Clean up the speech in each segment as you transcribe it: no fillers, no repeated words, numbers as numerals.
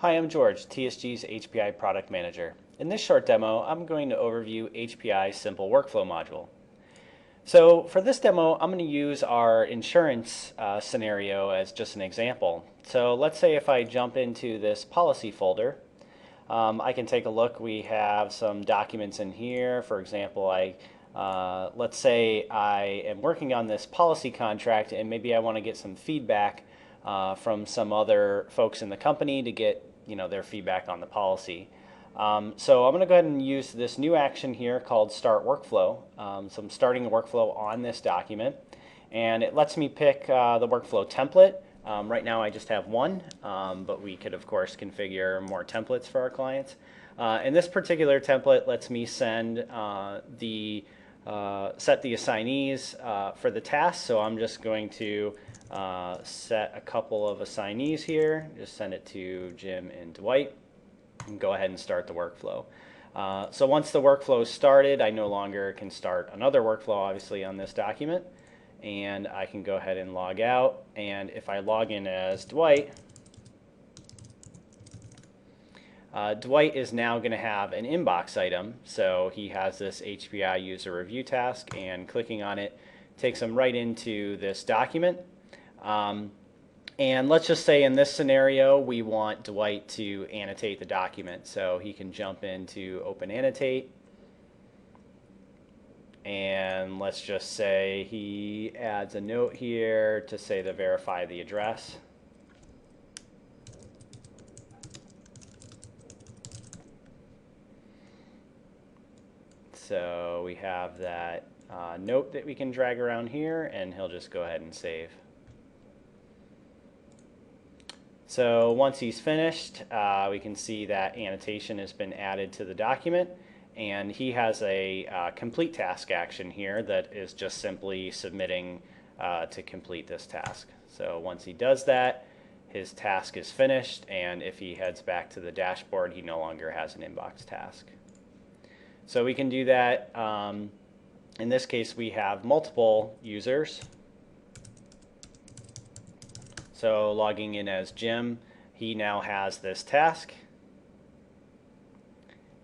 Hi, I'm George, TSG's HPI Product Manager. In this short demo, I'm going to overview HPI's Simple Workflow module. So for this demo, I'm going to use our insurance scenario as just an example. So let's say if I jump into this policy folder, I can take a look. We have some documents in here. For example, let's say I am working on this policy contract and maybe I want to get some feedback from some other folks in the company to get their feedback on the policy. So I'm going to go ahead and use this new action here called Start Workflow. So I'm starting a workflow on this document, and it lets me pick the workflow template. Right now I just have one, but we could of course configure more templates for our clients. And this particular template lets me send set the assignees for the task. So I'm just going to set a couple of assignees here. Just send it to Jim and Dwight, and go ahead and start the workflow. So once the workflow is started, I no longer can start another workflow obviously on this document, and I can go ahead and log out. And if I log in as Dwight, Dwight is now going to have an inbox item. So he has this HPI user review task, and clicking on it takes him right into this document. And let's just say in this scenario we want Dwight to annotate the document, so he can jump into Open Annotate, and let's just say he adds a note here to say to verify the address. So we have that note that we can drag around here, and he'll just go ahead and save. So once he's finished, we can see that annotation has been added to the document, and he has a complete task action here that is just simply submitting to complete this task. So once he does that, his task is finished, and if he heads back to the dashboard, he no longer has an inbox task. So we can do that. In this case, we have multiple users. So logging in as Jim, he now has this task,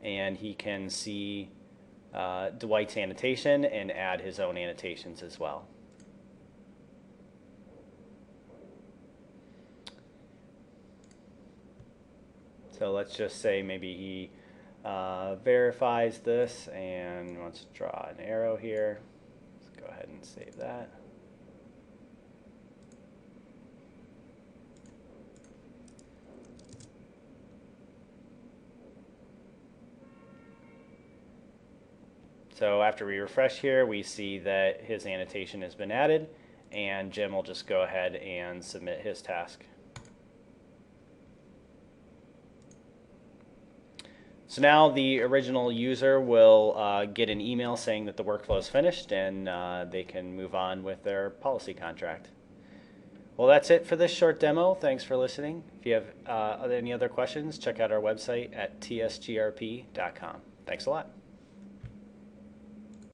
and he can see Dwight's annotation and add his own annotations as well. So let's just say maybe he verifies this and wants to draw an arrow here. Let's go ahead and save that. So after we refresh here, we see that his annotation has been added, and Jim will just go ahead and submit his task. So now the original user will get an email saying that the workflow is finished, and they can move on with their policy contract. Well, that's it for this short demo. Thanks for listening. If you have any other questions, check out our website at tsgrp.com. Thanks a lot.